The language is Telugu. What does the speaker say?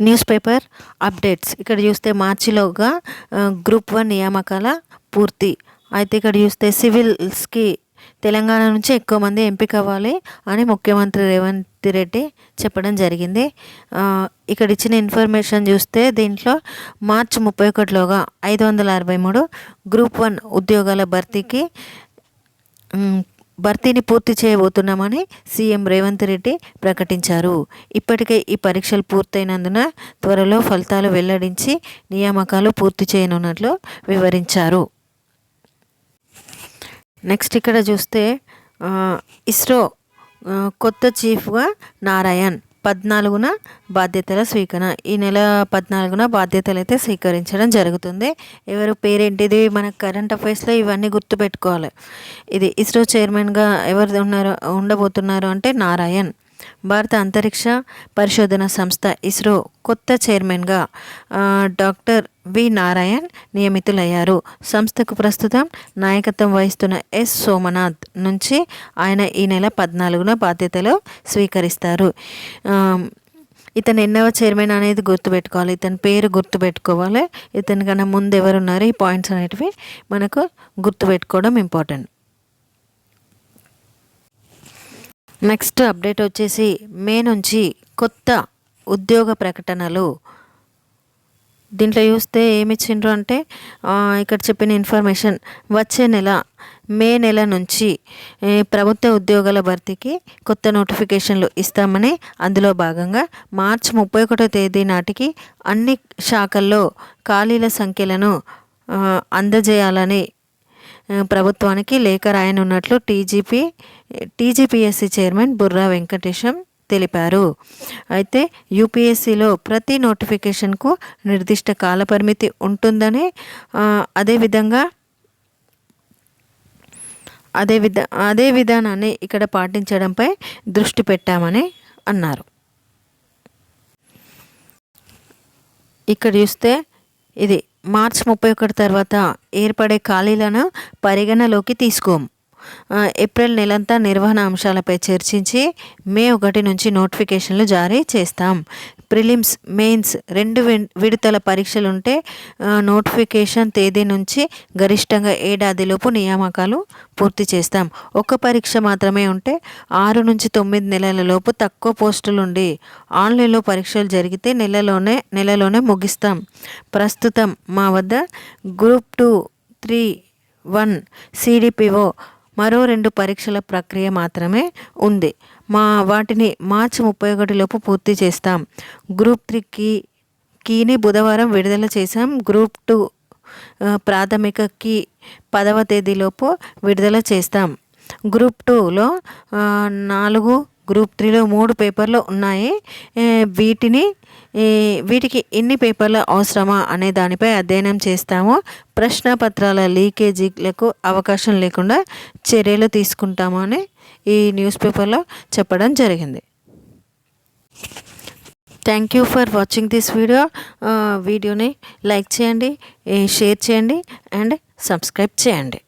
న్యూస్ పేపర్ అప్డేట్స్ ఇక్కడ చూస్తే మార్చిలోగా గ్రూప్ 1 నియామకాల పూర్తి. అయితే ఇక్కడ చూస్తే సివిల్స్కి తెలంగాణ నుంచి ఎక్కువ మంది ఎంపిక అవ్వాలి అని ముఖ్యమంత్రి రేవంత్ రెడ్డి చెప్పడం జరిగింది. ఇక్కడ ఇచ్చిన ఇన్ఫర్మేషన్ చూస్తే దీంట్లో మార్చి 31లోగా 563 గ్రూప్ 1 ఉద్యోగాల భర్తీని పూర్తి చేయబోతున్నామని సీఎం రేవంత్ రెడ్డి ప్రకటించారు. ఇప్పటికే ఈ పరీక్షలు పూర్తయినందున త్వరలో ఫలితాలు వెల్లడించి నియామకాలు పూర్తి చేయనున్నట్లు వివరించారు. నెక్స్ట్ ఇక్కడ చూస్తే ఇస్రో కొత్త చీఫ్గా నారాయణ్ 14న బాధ్యతల స్వీకరణ. ఈ నెల 14న బాధ్యతలు అయితే స్వీకరించడం జరుగుతుంది. ఎవరు పేరేంటిది మన కరెంట్ అఫైర్స్లో ఇవన్నీ గుర్తుపెట్టుకోవాలి. ఇది ఇస్రో చైర్మన్గా ఎవరు ఉండబోతున్నారు అంటే నారాయణ్. భారత అంతరిక్ష పరిశోధన సంస్థ ఇస్రో కొత్త చైర్మన్గా డాక్టర్ వి నారాయణ్ నియమితులయ్యారు. సంస్థకు ప్రస్తుతం నాయకత్వం వహిస్తున్న ఎస్ సోమనాథ్ నుంచి ఆయన ఈ నెల 14న బాధ్యతలు స్వీకరిస్తారు. ఇతను ఎన్నవ చైర్మన్ అనేది గుర్తుపెట్టుకోవాలి, ఇతని పేరు గుర్తుపెట్టుకోవాలి. ఇతని కన్నా ముందు ఎవరున్నారు, ఈ పాయింట్స్ అనేటివి మనకు గుర్తుపెట్టుకోవడం ఇంపార్టెంట్. నెక్స్ట్ అప్డేట్ వచ్చేసి మే నుంచి కొత్త ఉద్యోగ ప్రకటనలు. దీంట్లో చూస్తే ఏమి ఇచ్చిండ్రు అంటే ఇక్కడ చెప్పిన ఇన్ఫర్మేషన్ వచ్చే నెల మే నెల నుంచి ప్రభుత్వ ఉద్యోగాల భర్తీకి కొత్త నోటిఫికేషన్లు ఇస్తామని, అందులో భాగంగా మార్చి 31వ తేదీ నాటికి అన్ని శాఖల్లో ఖాళీల సంఖ్యలను అందజేయాలని ప్రభుత్వానికి లేఖ రాయనున్నట్లు టీజీపీఎస్సీ చైర్మన్ బుర్రా వెంకటేశం తెలిపారు. అయితే యూపీఎస్సీలో ప్రతి నోటిఫికేషన్కు నిర్దిష్ట కాలపరిమితి ఉంటుందని, అదే విధానాన్ని ఇక్కడ పాటించడంపై దృష్టి పెట్టామని అన్నారు. ఇక్కడ చూస్తే ఇది మార్చి 31 తర్వాత ఏర్పడే ఖాళీలను పరిగణలోకి తీసుకోము. ఏప్రిల్ నెలంతా నిర్వహణ అంశాలపై చర్చించి మే 1 నుంచి నోటిఫికేషన్లు జారీ చేస్తాం. ప్రిలిమ్స్, మెయిన్స్ 2 విడతల పరీక్షలుంటే నోటిఫికేషన్ తేదీ నుంచి గరిష్టంగా ఏడాదిలోపు నియామకాలు పూర్తి చేస్తాం. ఒక పరీక్ష మాత్రమే ఉంటే 6 నుంచి 9 నెలల లోపు తక్కువ పోస్టులుండి ఆన్లైన్లో పరీక్షలు జరిగితే నెలలోనే ముగిస్తాం. ప్రస్తుతం మా వద్ద గ్రూప్ 2, 3, 1 CDPO మరో 2 పరీక్షల ప్రక్రియ మాత్రమే ఉంది. వాటిని మార్చి 31 లోపు పూర్తి చేస్తాం. గ్రూప్ 3 కీని బుధవారం విడుదల చేశాం. గ్రూప్ 2 ప్రాథమిక కీ 10వ తేదీలోపు విడుదల చేస్తాం. గ్రూప్ 2లో 4, గ్రూప్ 3లో 3 పేపర్లు ఉన్నాయి. వీటికి ఎన్ని పేపర్లు అవసరమా అనే దానిపై అధ్యయనం చేస్తాము. ప్రశ్నపత్రాల లీకేజీలకు అవకాశం లేకుండా చర్యలు తీసుకుంటాము అని ఈ న్యూస్ పేపర్లో చెప్పడం జరిగింది. Thank you for watching this video. వీడియోని లైక్ చేయండి, షేర్ చేయండి అండ్ సబ్స్క్రైబ్ చేయండి.